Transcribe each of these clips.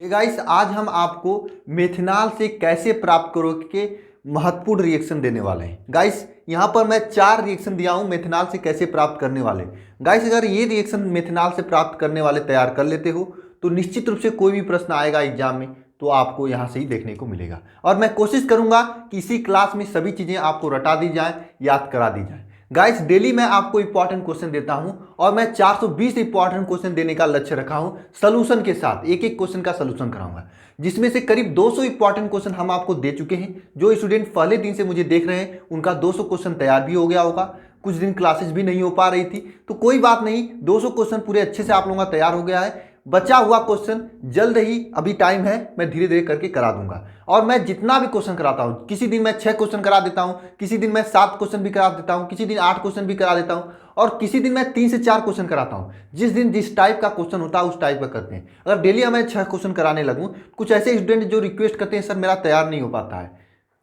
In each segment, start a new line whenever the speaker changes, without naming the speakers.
Guys आज हम आपको मेथनॉल से कैसे प्राप्त करोगे के महत्वपूर्ण रिएक्शन देने वाले हैं। गाइस यहाँ पर मैं 4 रिएक्शन दिया हूँ मेथनॉल से कैसे प्राप्त करने वाले। गाइस अगर ये रिएक्शन मेथनॉल से प्राप्त करने वाले तैयार कर लेते हो तो निश्चित रूप से कोई भी प्रश्न आएगा एग्जाम में तो आपको यहाँ से ही देखने को मिलेगा। और मैं कोशिश करूँगा कि इसी क्लास में सभी चीज़ें आपको रटा दी जाए, याद करा दी जाए। गाइस डेली मैं आपको इंपॉर्टेंट क्वेश्चन देता हूं और मैं 420 इंपॉर्टेंट क्वेश्चन देने का लक्ष्य रखा हूं सलूशन के साथ। एक एक क्वेश्चन का सलूशन कराऊंगा जिसमें से करीब 200 इंपॉर्टेंट क्वेश्चन हम आपको दे चुके हैं। जो स्टूडेंट पहले दिन से मुझे देख रहे हैं उनका 200 क्वेश्चन तैयार भी हो गया होगा। कुछ दिन क्लासेस भी नहीं हो पा रही थी तो कोई बात नहीं, 200 क्वेश्चन पूरे अच्छे से आप लोगों का तैयार हो गया है। बचा हुआ क्वेश्चन जल्द ही, अभी टाइम है, मैं धीरे धीरे करके करा दूंगा। और मैं जितना भी क्वेश्चन कराता हूं, किसी दिन मैं 6 क्वेश्चन करा देता हूं, किसी दिन मैं 7 क्वेश्चन भी करा देता हूं, किसी दिन 8 क्वेश्चन भी करा देता हूं और किसी दिन मैं 3 से 4 क्वेश्चन कराता हूं। जिस दिन जिस टाइप का क्वेश्चन होता है उस टाइप का करते हैं। अगर डेली मैं 6 क्वेश्चन कराने लगूँ, कुछ ऐसे स्टूडेंट जो रिक्वेस्ट करते हैं सर मेरा तैयार नहीं हो पाता है,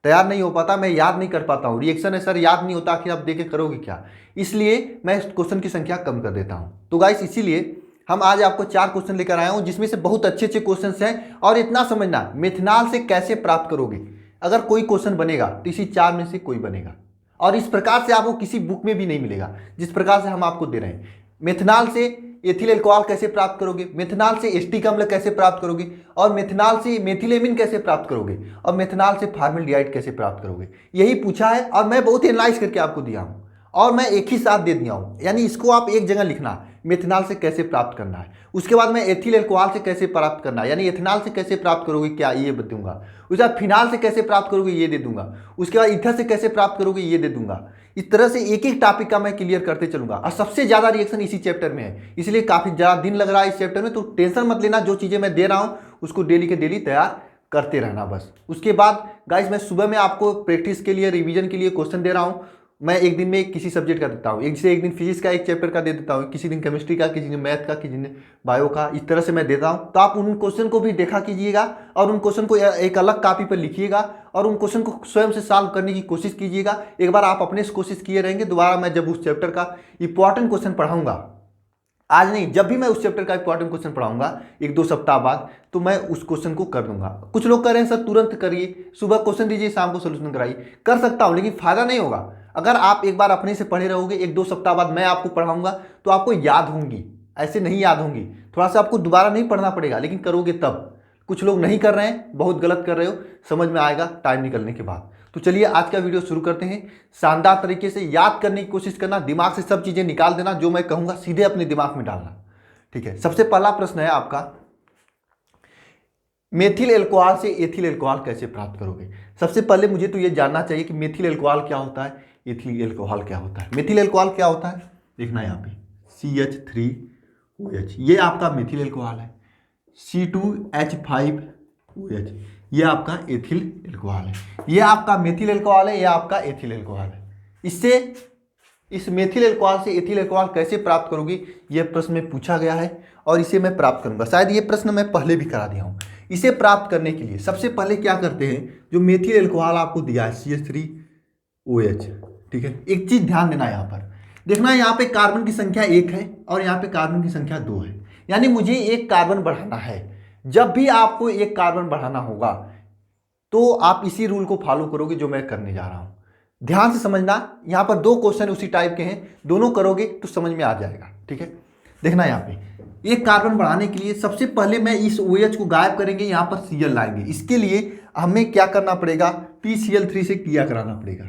तैयार नहीं हो पाता, मैं याद नहीं कर पाता हूँ, रिएक्शन है सर याद नहीं होता, आखिर आप देके करोगे क्या, इसलिए मैं क्वेश्चन की संख्या कम कर देता हूँ। तो गाइस इसीलिए हम आज आपको 4 क्वेश्चन लेकर आए हूं जिसमें से बहुत अच्छे अच्छे क्वेश्चंस हैं। और इतना समझना, मेथनॉल से कैसे प्राप्त करोगे। अगर कोई क्वेश्चन बनेगा तो इसी 4 में से कोई बनेगा और इस प्रकार से आपको किसी बुक में भी नहीं मिलेगा जिस प्रकार से हम आपको दे रहे हैं। मेथनॉल से एथिल अल्कोहल कैसे प्राप्त करोगे, मेथनॉल से एस्टिक अम्ल कैसे प्राप्त करोगे, और मेथनॉल से मेथिलेमिन कैसे प्राप्त करोगे, और मेथनॉल से फॉर्मल्डिहाइड कैसे प्राप्त करोगे, यही पूछा है और मैं बहुत एनालाइज करके आपको दिया हूं और मैं एक ही साथ दे दिया हूं। यानी इसको आप एक जगह लिखना, मेथनॉल से कैसे प्राप्त करना है। उसके बाद मैं एथिल अल्कोहल से कैसे प्राप्त करना है, यानी एथनॉल से कैसे प्राप्त करोगे क्या, ये दूंगा। उसके बाद फिनाल से कैसे प्राप्त करोगे ये दे दूंगा। उसके बाद ईथर से कैसे प्राप्त करोगे ये दे दूंगा। इस तरह से एक एक टॉपिक का मैं क्लियर करते चलूंगा और सबसे ज्यादा रिएक्शन इसी चैप्टर में है, इसलिए काफी ज्यादा दिन लग रहा है इस चैप्टर में। तो टेंशन मत लेना, जो चीजें मैं दे रहा हूं उसको डेली के डेली तैयार करते रहना बस। उसके बाद गाइस मैं सुबह में आपको प्रैक्टिस के लिए, रिवीजन के लिए क्वेश्चन दे रहा हूं। मैं एक दिन में किसी सब्जेक्ट का देता हूँ, एक दिन फिजिक्स का एक चैप्टर का दे देता हूँ, किसी दिन केमिस्ट्री का, किसी दिन मैथ का, किसी दिन बायो का, इस तरह से मैं देता हूँ। तो आप उन क्वेश्चन को भी देखा कीजिएगा और उन क्वेश्चन को एक अलग कॉपी पर लिखिएगा और उन क्वेश्चन को स्वयं से सॉल्व करने की कोशिश कीजिएगा। एक बार आप अपने से कोशिश किए रहेंगे, दोबारा मैं जब उस चैप्टर का इंपॉर्टेंट क्वेश्चन पढ़ाऊंगा, आज नहीं जब भी मैं उस चैप्टर का इंपॉर्टेंट क्वेश्चन पढ़ाऊंगा 1-2 सप्ताह बाद, तो मैं उस क्वेश्चन को कर दूंगा। कुछ लोग कह रहे हैं सर तुरंत करिए, सुबह क्वेश्चन दीजिए शाम को सोल्यूशन कराइए, कर सकता हूं लेकिन फायदा नहीं होगा। अगर आप एक बार अपने से पढ़े रहोगे, 1-2 सप्ताह बाद मैं आपको पढ़ाऊंगा तो आपको याद होंगी, ऐसे नहीं याद होंगी। थोड़ा सा आपको दोबारा नहीं पढ़ना पड़ेगा लेकिन करोगे तब। कुछ लोग नहीं कर रहे हैं, बहुत गलत कर रहे हो, समझ में आएगा टाइम निकलने के बाद। तो चलिए आज का वीडियो शुरू करते हैं। शानदार तरीके से याद करने की कोशिश करना, दिमाग से सब चीजें निकाल देना, जो मैं कहूंगा सीधे अपने दिमाग में डालना, ठीक है। सबसे पहला प्रश्न है आपका, मेथिल अल्कोहल से एथिल अल्कोहल कैसे प्राप्त करोगे। सबसे पहले मुझे तो यह जानना चाहिए कि मेथिल अल्कोहल क्या होता है, एथिल अल्कोहल क्या होता है। मेथिल अल्कोहल क्या होता है, देखना यहाँ पे CH3OH, ये आपका मेथिल अल्कोहल है। C2H5OH, ये आपका एथिल अल्कोहल है। ये आपका मेथिल अल्कोहल है, ये आपका एथिल अल्कोहल है। इससे इस मेथिल अल्कोहल से एथिल अल्कोहल कैसे प्राप्त करोगे, यह प्रश्न में पूछा गया है और इसे मैं प्राप्त करूंगा। शायद ये प्रश्न मैं पहले भी करा दिया हूं। इसे प्राप्त करने के लिए सबसे पहले क्या करते हैं, जो मेथिल अल्कोहल आपको दिया है CH3OH, ठीक है। एक चीज ध्यान देना, यहाँ पर देखना, यहाँ पे कार्बन की संख्या 1 है और यहाँ पे कार्बन की संख्या 2 है, यानी मुझे एक कार्बन बढ़ाना है। जब भी आपको एक कार्बन बढ़ाना होगा तो आप इसी रूल को फॉलो करोगे जो मैं करने जा रहा हूं। ध्यान से समझना, यहां पर 2 क्वेश्चन उसी टाइप के हैं, दोनों करोगे तो समझ में आ जाएगा, ठीक है। देखना यहाँ पे एक कार्बन बढ़ाने के लिए सबसे पहले मैं इस OH को गायब करेंगे, यहां पर Cl लाएंगे। इसके लिए हमें क्या करना पड़ेगा, PCl3 से क्रिया कराना पड़ेगा,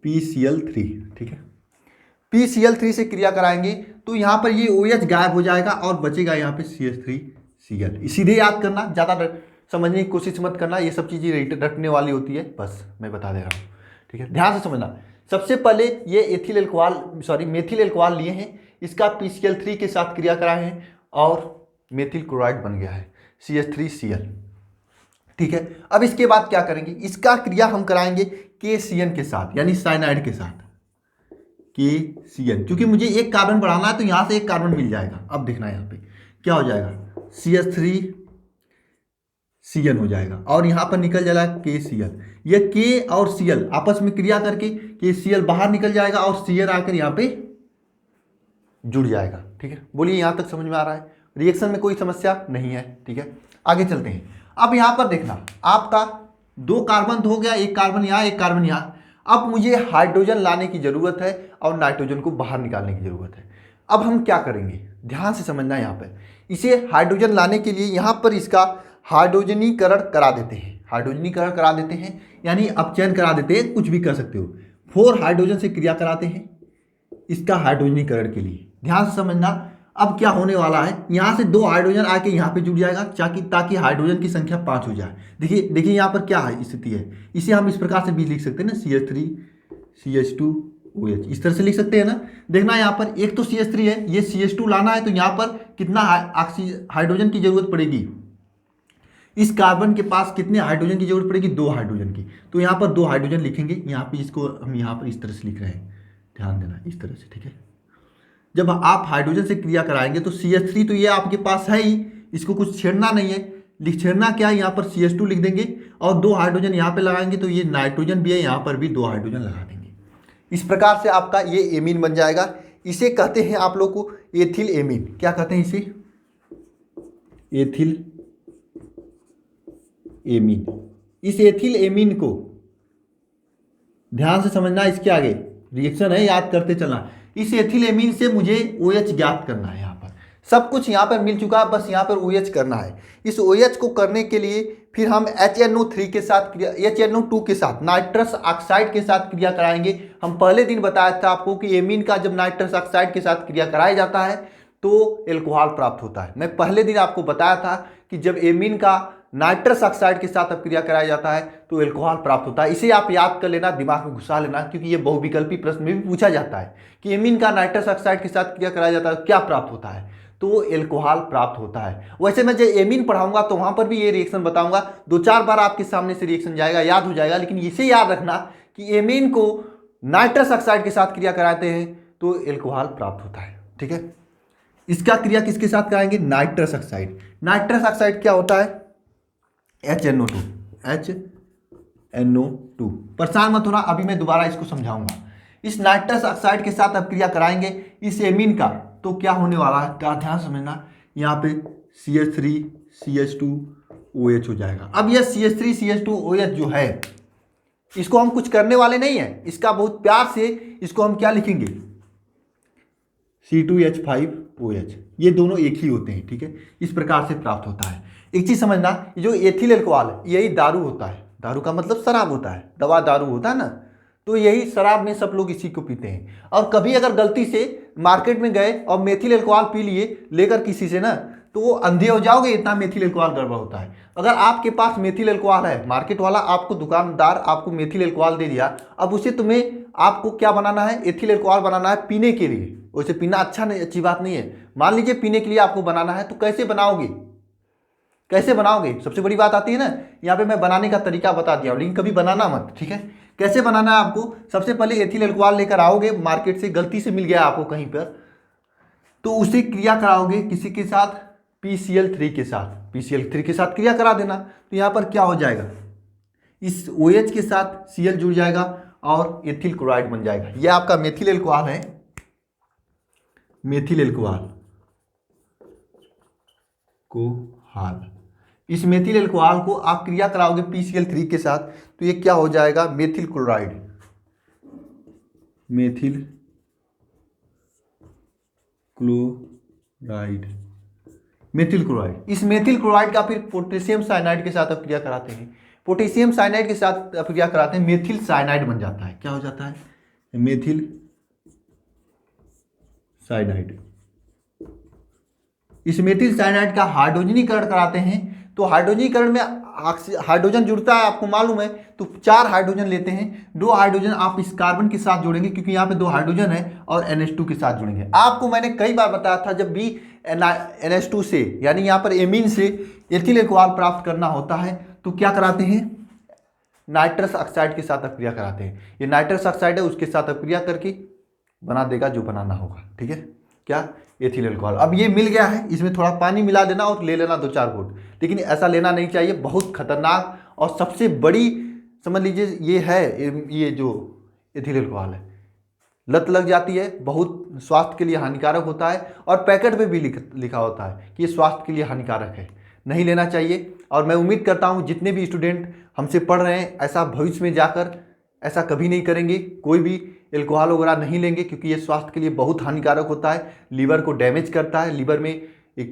PCl3, ठीक है। PCl3 से क्रिया कराएंगे तो यहां पर ये OH गायब हो जाएगा और बचेगा यहाँ पे CH3Cl। सीधे याद करना, ज्यादा समझने की कोशिश मत करना, ये सब चीजें रटने वाली होती है, बस मैं बता दे रहा हूँ, ठीक है। ध्यान से समझना, सबसे पहले ये ethyl alcohol sorry methyl alcohol लिए हैं, इसका PCl3 के साथ क्रिया कराए हैं और मेथिल क्लोराइड बन गया है CH3Cl, ठीक है। अब इसके बाद क्या करेंगे, इसका क्रिया हम कराएंगे KCN के साथ, यानी साइनाइड के साथ, KCN, क्योंकि मुझे एक कार्बन बढ़ाना है तो यहां से एक कार्बन मिल जाएगा। अब देखना यहाँ पे क्या हो जाएगा, CH3CN हो जाएगा और यहां पर निकल जाएगा KCl। ये K और Cl आपस में क्रिया करके KCl बाहर निकल जाएगा और Cl आकर यहाँ पे जुड़ जाएगा, ठीक है। बोलिए यहां तक समझ में आ रहा है। रिएक्शन में कोई समस्या नहीं है। ठीक है, आगे चलते हैं। अब यहाँ पर देखना, आपका 2 कार्बन तो हो गया, एक कार्बन यहाँ एक कार्बन यहाँ। अब मुझे हाइड्रोजन लाने की ज़रूरत है और नाइट्रोजन को बाहर निकालने की ज़रूरत है। अब हम क्या करेंगे, ध्यान से समझना। यहाँ पर इसे हाइड्रोजन लाने के लिए यहाँ पर इसका हाइड्रोजनीकरण करा देते हैं, हाइड्रोजनीकरण करा देते हैं, यानी अपचयन करा देते हैं, कुछ भी कर सकते हो। 4 हाइड्रोजन से क्रिया कराते हैं इसका हाइड्रोजनीकरण के लिए। ध्यान से समझना। अब क्या होने वाला है, यहाँ से 2 हाइड्रोजन आके यहाँ पे जुड़ जाएगा ताकि हाइड्रोजन की संख्या 5 हो जाए। देखिए देखिए यहाँ पर क्या है स्थिति है, इसे हम इस प्रकार से भी लिख सकते हैं ना, CH3 CH2OH, इस तरह से लिख सकते हैं ना। देखना यहाँ पर एक तो CH3 है, ये CH2 लाना है, तो यहाँ पर कितना हाइड्रोजन की जरूरत पड़ेगी, इस कार्बन के पास कितने हाइड्रोजन की जरूरत पड़ेगी, 2 हाइड्रोजन की। तो यहाँ पर 2 हाइड्रोजन लिखेंगे, यहाँ पे इसको हम यहाँ पर इस तरह से लिख रहे हैं, ध्यान देना इस तरह से। ठीक है, जब आप हाइड्रोजन से क्रिया कराएंगे तो CH3 तो ये आपके पास है ही, इसको कुछ छेड़ना नहीं है। छेड़ना क्या है, यहाँ पर CH2 लिख देंगे और 2 हाइड्रोजन यहाँ पे लगाएंगे, तो ये नाइट्रोजन भी है, यहाँ पर भी 2 हाइड्रोजन लगा देंगे। इस प्रकार से आपका ये एमीन बन जाएगा। इसे कहते हैं आप लोग को एथिल एमीन। क्या कहते हैं इसे, एथिल एमीन। इस एथिल एमीन को ध्यान से समझना, इसके आगे रिएक्शन है, याद करते चलना। इस एथिल एमीन से मुझे OH ज्ञात करना है। यहाँ पर सब कुछ यहाँ पर मिल चुका है, बस यहाँ पर OH करना है। इस OH को करने के लिए फिर हम HNO3 के साथ HNO2 के साथ नाइट्रस ऑक्साइड के साथ क्रिया कराएंगे। हम पहले दिन बताया था आपको कि एमीन का जब नाइट्रस ऑक्साइड के साथ क्रिया कराया जाता है तो एल्कोहल प्राप्त होता है। मैं पहले दिन आपको बताया था कि जब एमीन का नाइट्रस ऑक्साइड के साथ अपक्रिया कराया जाता है तो एल्कोहल प्राप्त होता है। इसे आप याद कर लेना, दिमाग में घुसा लेना, क्योंकि ये बहुविकल्पी प्रश्न में भी पूछा जाता है कि एमीन का नाइट्रस ऑक्साइड के साथ क्रिया कराया जाता है क्या प्राप्त होता है, तो एल्कोहल प्राप्त होता है। वैसे मैं जब एमीन पढ़ाऊंगा तो वहां पर भी ये रिएक्शन बताऊंगा, 2-4 बार आपके सामने से रिएक्शन जाएगा, याद हो जाएगा। लेकिन इसे याद रखना कि एमीन को नाइट्रस ऑक्साइड के साथ क्रिया कराते हैं तो एल्कोहल प्राप्त होता है। ठीक है, इसका क्रिया किसके साथ कराएंगे, नाइट्रस ऑक्साइड। नाइट्रस ऑक्साइड क्या होता है, HNO2। HNO2 परेशान मत होना, अभी मैं दोबारा इसको समझाऊंगा। इस नाइट्रस ऑक्साइड के साथ अब क्रिया कराएंगे इस एमीन का, तो क्या होने वाला है, क्या ध्यान समझना। यहाँ पे CH3 CH2OH हो जाएगा। अब यह CH3 CH2OH जो है, इसको हम कुछ करने वाले नहीं है, इसका बहुत प्यार से इसको हम क्या लिखेंगे, C2H5OH। ये दोनों एक ही होते हैं। ठीक है, इस प्रकार से प्राप्त होता है। एक चीज समझना, जो एथिल अल्कोहल है यही दारू होता है। दारू का मतलब शराब होता है, दवा दारू होता है ना, तो यही शराब में सब लोग इसी को पीते हैं। और कभी अगर गलती से मार्केट में गए और मेथिल अल्कोहल पी लिए लेकर किसी से ना, तो वो अंधे हो जाओगे, इतना मेथिल अल्कोहल गड़बड़ होता है। अगर आपके पास मेथिल अल्कोहल है, मार्केट वाला आपको, दुकानदार आपको मेथिल अल्कोहल दे दिया, अब उसे तुम्हें आपको क्या बनाना है, एथिल अल्कोहल बनाना है पीने के लिए। वैसे पीना अच्छा नहीं, अच्छी बात नहीं है, मान लीजिए पीने के लिए आपको बनाना है, तो कैसे बनाओगे, कैसे बनाओगे, सबसे बड़ी बात आती है ना। यहाँ पे मैं बनाने का तरीका बता दिया, लेकिन कभी बनाना मत। ठीक है, कैसे बनाना है आपको, सबसे पहले एथिल अल्कोहल लेकर आओगे मार्केट से, गलती से मिल गया आपको कहीं पर, तो उसे क्रिया कराओगे किसी के साथ, PCl3 के साथ। PCl3 के साथ क्रिया करा देना, तो यहाँ पर क्या हो जाएगा, इस OH के साथ Cl जुड़ जाएगा और एथिल क्लोराइड बन जाएगा। यह आपका मेथिल अल्कोहल है, मेथिल अल्कोहल को हाल। इस मेथिल अल्कोहल को आप क्रिया कराओगे PCl3 के साथ, तो ये क्या हो जाएगा, methyl chloride, methyl chloride, methyl chloride. इस मेथिल क्लोराइड का फिर पोटेशियम साइनाइड के साथ आप क्रिया कराते हैं, पोटेशियम साइनाइड के साथ आप क्रिया कराते हैं, मेथिल साइनाइड बन जाता है। क्या हो जाता है, मेथिल साइनाइड। इस मेथिल साइनाइड का हाइड्रोजनीकरण कराते हैं, तो हाइड्रोजनीकरण में हाइड्रोजन जुड़ता है, आपको मालूम है, तो 4 हाइड्रोजन लेते हैं, 2 हाइड्रोजन आप इस कार्बन के साथ जोड़ेंगे, क्योंकि यहाँ पे 2 हाइड्रोजन है, और NH2 के साथ जुड़ेंगे। आपको मैंने कई बार बताया था, जब भी NH2 से, यानी यहाँ पर एमीन से एथिल अल्कोहल प्राप्त करना होता है, तो क्या कराते हैं, नाइट्रस ऑक्साइड के साथ अपक्रिया कराते हैं। ये नाइट्रस ऑक्साइड है, उसके साथ अपक्रिया करके बना देगा जो बनाना होगा। ठीक है, क्या, एथिल अल्कोहल। अब ये मिल गया है, इसमें थोड़ा पानी मिला देना और ले लेना 2-4 घूंट, लेकिन ऐसा लेना नहीं चाहिए, बहुत खतरनाक और सबसे बड़ी समझ लीजिए ये है, ये जो एथिल अल्कोहल है, लत लग जाती है, बहुत स्वास्थ्य के लिए हानिकारक होता है, और पैकेट पे भी लिखा होता है कि ये स्वास्थ्य के लिए हानिकारक है, नहीं लेना चाहिए। और मैं उम्मीद करता हूँ जितने भी स्टूडेंट हमसे पढ़ रहे हैं ऐसा भविष्य में जाकर ऐसा कभी नहीं करेंगे, कोई भी एल्कोहल वगैरह नहीं लेंगे, क्योंकि ये स्वास्थ्य के लिए बहुत हानिकारक होता है, लीवर को डैमेज करता है। लीवर में एक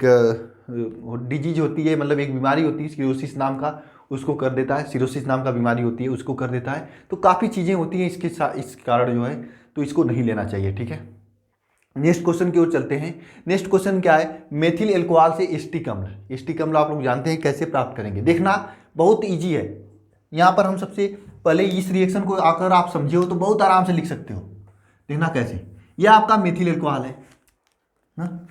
डिजीज होती है, मतलब एक बीमारी होती है सिरोसिस नाम का, उसको कर देता है, सिरोसिस नाम का बीमारी होती है, उसको कर देता है। तो काफ़ी चीज़ें होती हैं इस कारण जो है, तो इसको नहीं लेना चाहिए, ठीक है। नेक्स्ट क्वेश्चन की ओर चलते हैं। नेक्स्ट क्वेश्चन क्या है, मेथिल एल्कोहल से एस्टिक अम्ल। एस्टिक अम्ल आप लोग जानते हैं कैसे प्राप्त करेंगे, देखना बहुत ईजी है। यहाँ पर हम सबसे पहले इस रिएक्शन को अगर आप समझे हो तो बहुत आराम से लिख सकते हो, देखना कैसे। यह आपका मेथिल एल्कोहल है ना,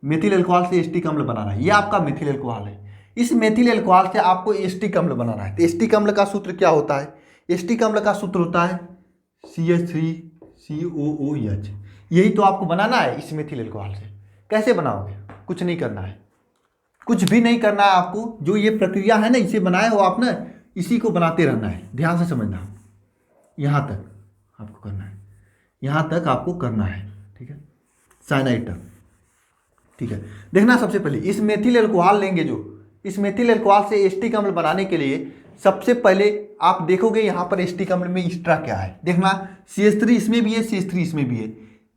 मेथिल एल्कोहल से एस्टिक अम्ल बनाना है, यह आपका मेथिल एल्कोहल है। इस मेथिल एल्कोहल से आपको एस्टिक अम्ल बनाना है। तो एस्टिक अम्ल का सूत्र क्या होता है, एस्टिक अम्ल का सूत्र होता है CH3COOH। यही तो आपको बनाना है इस मेथिल एल्कोहल से। कैसे बनाओगे, कुछ नहीं करना है, कुछ भी नहीं करना है आपको। जो ये प्रक्रिया है ना, इसे बनाए हो आप ना, इसी को बनाते रहना है, ध्यान से समझना। यहाँ तक आपको करना है, यहाँ तक आपको करना है, ठीक है, साइनाइड तक, ठीक है। देखना सबसे पहले इस मेथिल एल्कोहल लेंगे, जो इस मेथिल एल्कोहल से एस्टिक अम्ल बनाने के लिए सबसे पहले आप देखोगे यहाँ पर एस्टिक अम्ल में एक्स्ट्रा क्या है। देखना CH3 इसमें भी है, CH3 इसमें भी है।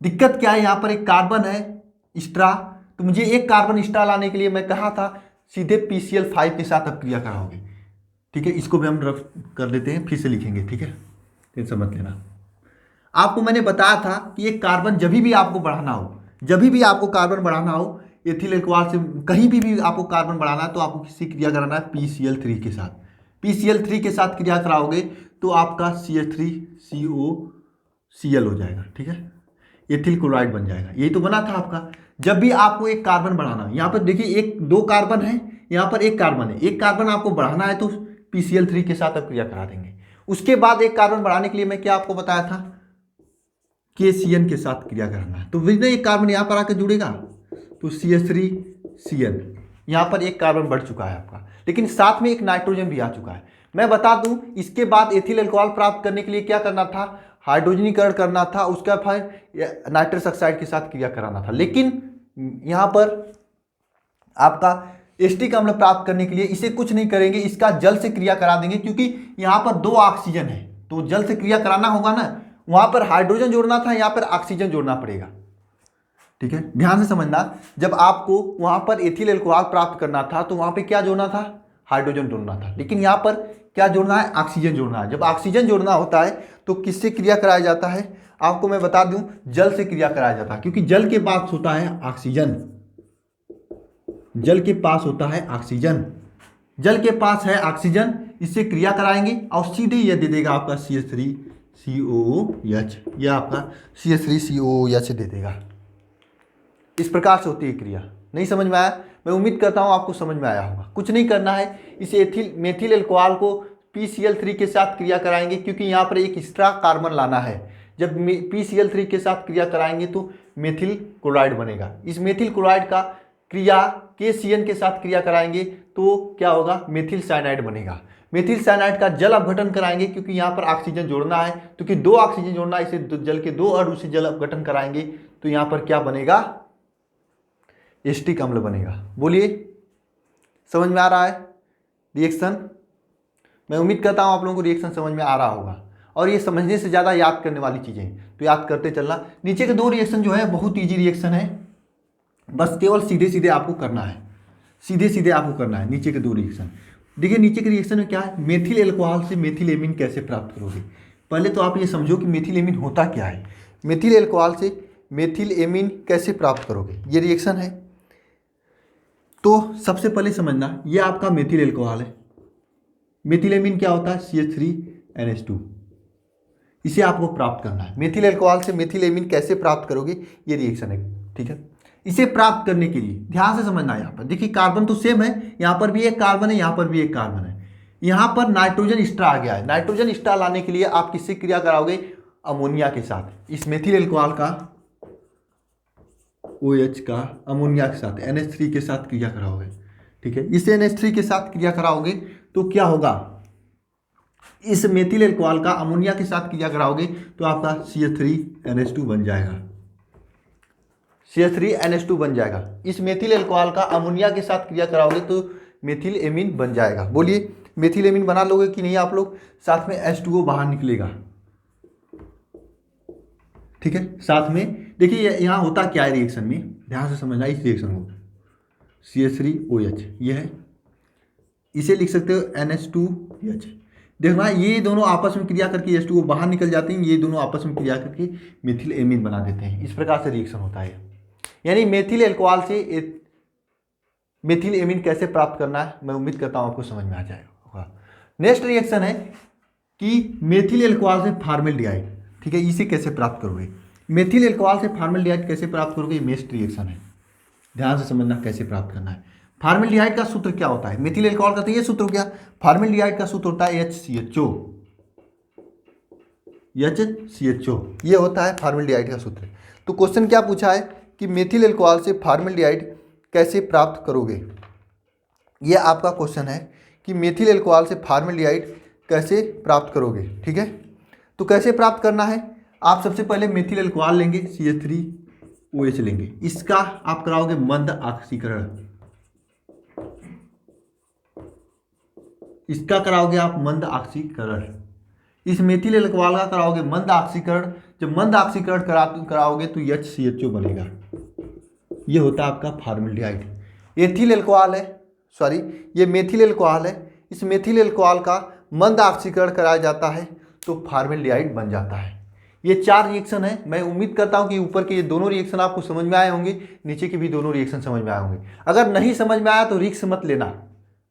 दिक्कत क्या है, यहाँ पर एक कार्बन है एक्स्ट्रा, तो मुझे एक कार्बन एक्स्ट्रा लाने के लिए मैं कहा था सीधे PCl5 के साथ अब क्रिया कराओगे, ठीक है। इसको भी हम रफ कर देते हैं, फिर से लिखेंगे, ठीक है, टेंशन मत लेना। आपको मैंने बताया था कि एक कार्बन जब भी आपको बढ़ाना हो, जब भी आपको कार्बन बढ़ाना हो एथिल एल्कोहल से, कहीं भी आपको कार्बन बढ़ाना है तो आपको किसी क्रिया कराना है PCl3 के साथ। PCl3 के साथ क्रिया कराओगे तो आपका CH3COCl हो जाएगा, ठीक है, एथिल क्लोराइड बन जाएगा। यही तो बना था आपका। जब भी आपको एक कार्बन बढ़ाना है, यहाँ पर देखिए एक दो कार्बन है, यहाँ पर एक कार्बन है, एक कार्बन आपको बढ़ाना है तो PCl3 के साथ अब क्रिया करा देंगे। उसके बाद एक कार्बन बढ़ाने के लिए मैं क्या आपको बताया था, KCN के साथ क्रिया करना है। तो विजय एक कार्बन यहाँ पर आकर जुड़ेगा तो CH3CN, यहाँ पर एक कार्बन बढ़ चुका है आपका, लेकिन साथ में एक नाइट्रोजन भी आ चुका है। मैं बता दूं इसके बाद एथिल एल्कोहल प्राप्त करने के लिए क्या करना था, हाइड्रोजनीकरण करना था, उसका फिर नाइट्रस ऑक्साइड के साथ क्रिया कराना था। लेकिन यहाँ पर आपका एस्टिक अम्ल प्राप्त करने के लिए इसे कुछ नहीं करेंगे, इसका जल से क्रिया करा देंगे, क्योंकि यहाँ पर 2 ऑक्सीजन है तो जल से क्रिया कराना होगा ना, वहां पर हाइड्रोजन जोड़ना था, यहाँ पर ऑक्सीजन जोड़ना पड़ेगा, ठीक है। ध्यान से समझना, जब आपको वहां पर एथिल एल्कोहल प्राप्त करना था तो वहां पे क्या जोड़ना था, हाइड्रोजन जोड़ना था, लेकिन यहाँ पर क्या जोड़ना है, ऑक्सीजन जोड़ना है। जब ऑक्सीजन जोड़ना होता है तो किससे क्रिया कराया जाता है, आपको मैं बता दूं जल से क्रिया कराया जाता है, क्योंकि जल के पास होता है ऑक्सीजन, जल के पास होता है ऑक्सीजन, जल के पास है ऑक्सीजन, इससे क्रिया कराएंगे और सीधे ये दे देगा आपका CH3COOH, यह आपका CH3COOH दे देगा। इस प्रकार से होती है क्रिया। नहीं समझ में आया, मैं उम्मीद करता हूँ आपको समझ में आया होगा। कुछ नहीं करना है, इस मेथिल एल्कोहल को PCl3 के साथ क्रिया कराएंगे, क्योंकि यहाँ पर एक एक्स्ट्रा कार्बन लाना है। जब PCl3 के साथ क्रिया कराएंगे तो मेथिल क्लोराइड बनेगा। इस मेथिल क्लोराइड का क्रिया KCN के साथ क्रिया कराएंगे तो क्या होगा, मेथिल साइनाइड बनेगा। मेथिल साइनाइड का जल अपघटन कराएंगे, क्योंकि यहाँ पर ऑक्सीजन जोड़ना है, क्योंकि 2 ऑक्सीजन जोड़ना है, इसे जल के 2 अणु से जल अपघटन कराएंगे तो यहाँ पर क्या बनेगा, एस्टिक अम्ल बनेगा। बोलिए समझ में आ रहा है रिएक्शन? मैं उम्मीद करता हूँ आप लोगों को रिएक्शन समझ में आ रहा होगा, और ये समझने से ज़्यादा याद करने वाली चीज़ें तो याद करते चलना। नीचे के 2 रिएक्शन जो है बहुत ईजी रिएक्शन है, बस केवल सीधे सीधे आपको करना है, सीधे सीधे आपको करना है। नीचे के 2 रिएक्शन देखिए, नीचे के रिएक्शन में क्या है, मेथिल एल्कोहल से मेथिल एमीन कैसे प्राप्त करोगे। पहले तो आप ये समझो कि मेथिल एमीन होता क्या है। मेथिल एल्कोहल से मेथिल एमीन कैसे प्राप्त करोगे, ये रिएक्शन है। तो सबसे पहले समझना, ये आपका मेथिल एल्कोहल है, मेथिल एमीन क्या होता है, CH3NH2, इसे आपको प्राप्त करना है। मेथिल एल्कोहल से मेथिल एमीन कैसे प्राप्त करोगे, ये रिएक्शन है, ठीक है। इसे प्राप्त करने के लिए ध्यान से समझना, यहाँ पर देखिए कार्बन तो सेम है, यहाँ पर भी एक कार्बन है, यहाँ पर भी एक कार्बन है, यहाँ पर नाइट्रोजन एक्स्ट्रा आ गया है। नाइट्रोजन एक्स्ट्रा लाने के लिए आप किससे क्रिया कराओगे, अमोनिया के साथ। इस मेथिल एल्कोहल का OH का अमोनिया के साथ NH3 के साथ क्रिया कराओगे, ठीक है। इसे NH3 के साथ क्रिया कराओगे तो क्या होगा, इस मेथिल एल्कोहल का अमोनिया के साथ क्रिया कराओगे तो आपका CH3NH2 बन जाएगा, CH3NH2 बन जाएगा। इस मेथिल एल्कोहल का अमोनिया के साथ क्रिया कराओगे तो मेथिल एमीन बन जाएगा। बोलिए मेथिल एमीन बना लोगे कि नहीं आप लोग? साथ में H2O बाहर निकलेगा, ठीक है। साथ में देखिए यहाँ होता क्या है रिएक्शन में, ध्यान से समझना इस रिएक्शन को। CH3OH ये है, इसे लिख सकते हो NH2H। देखना ये दोनों आपस में क्रिया करके H2O बाहर निकल जाते हैं, ये दोनों आपस में क्रिया करके मेथिल एमीन बना देते हैं। इस प्रकार से रिएक्शन होता है। यानी मेथिल एल्कोहल से मेथिल एमीन कैसे प्राप्त करना है, मैं उम्मीद करता हूँ आपको समझ में आ जाएगा। नेक्स्ट रिएक्शन है कि मेथिल एल्कोहल से फॉर्मेल्डिहाइड, ठीक है, इसे कैसे प्राप्त करोगे? मेथिल एल्कोहल से फॉर्मेल्डिहाइड कैसे प्राप्त करोगे? नेक्स्ट रिएक्शन है, ध्यान से समझना कैसे प्राप्त करना है। फॉर्मेल्डिहाइड का सूत्र क्या होता है? मेथिल एल्कोहल का तो ये सूत्र हो गया, फॉर्मेल्डिहाइड का सूत्र होता है HCHO, HCHO ये होता है फॉर्मेल्डिहाइड का सूत्र। तो क्वेश्चन क्या पूछा है कि मेथिल एल्कोहल से फॉर्मेल्डिहाइड कैसे प्राप्त करोगे? ये आपका क्वेश्चन है कि मेथिल एल्कोहल से फॉर्मेल्डिहाइड कैसे प्राप्त करोगे, ठीक है। तो कैसे प्राप्त करना है, आप सबसे पहले मेथिल एल्कोहल लेंगे, CH3OH लेंगे, इसका आप कराओगे मंद ऑक्सीकरण, इसका कराओगे आप मंद ऑक्सीकरण। इस मेथिल एल्कोहल का कराओगे मंद ऑक्सीकरण, जब मंद ऑक्सीकरण कराओगे तो HCHO बनेगा, ये होता है आपका फॉर्मेल्डिहाइड। एथिल एल्कोहल है, सॉरी ये मेथिल एल्कोहल है, इस मेथिल एल्कोहल का मंद ऑक्सीकरण कराया जाता है तो फॉर्मेल्डिहाइड बन जाता है। ये 4 रिएक्शन है। मैं उम्मीद करता हूँ कि ऊपर के ये दोनों रिएक्शन आपको समझ में आए होंगे, नीचे के भी दोनों रिएक्शन समझ में आए होंगे। अगर नहीं समझ में आया तो रिस्क मत लेना,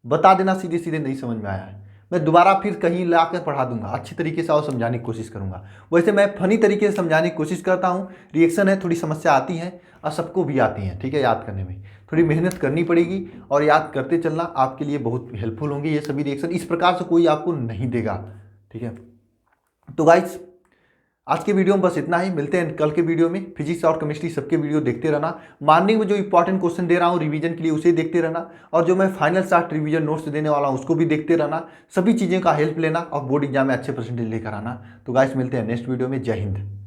बता देना सीधे सीधे नहीं समझ में आया है, मैं दोबारा फिर कहीं ला कर पढ़ा दूंगा, अच्छी तरीके से और समझाने की कोशिश करूंगा। वैसे मैं फनी तरीके से समझाने की कोशिश करता हूँ। रिएक्शन है, थोड़ी समस्या आती है और सबको भी आती है, ठीक है। याद करने में थोड़ी मेहनत करनी पड़ेगी और याद करते चलना आपके लिए बहुत हेल्पफुल होंगे ये सभी रिएक्शन। इस प्रकार से कोई आपको नहीं देगा, ठीक है। तो गाइस आज के वीडियो में बस इतना ही, मिलते हैं कल के वीडियो में। फिजिक्स और केमिस्ट्री सबके वीडियो देखते रहना, मॉर्निंग में जो इंपॉर्टेंट क्वेश्चन दे रहा हूँ रिवीजन के लिए उसे देखते रहना, और जो मैं फाइनल शार्ट रिवीजन नोट्स देने वाला हूँ उसको भी देखते रहना। सभी चीज़ों का हेल्प लेना और बोर्ड एग्जाम में अच्छे परसेंटेज लेकर आना। तो गाइस मिलते हैं नेक्स्ट वीडियो में। जय हिंद।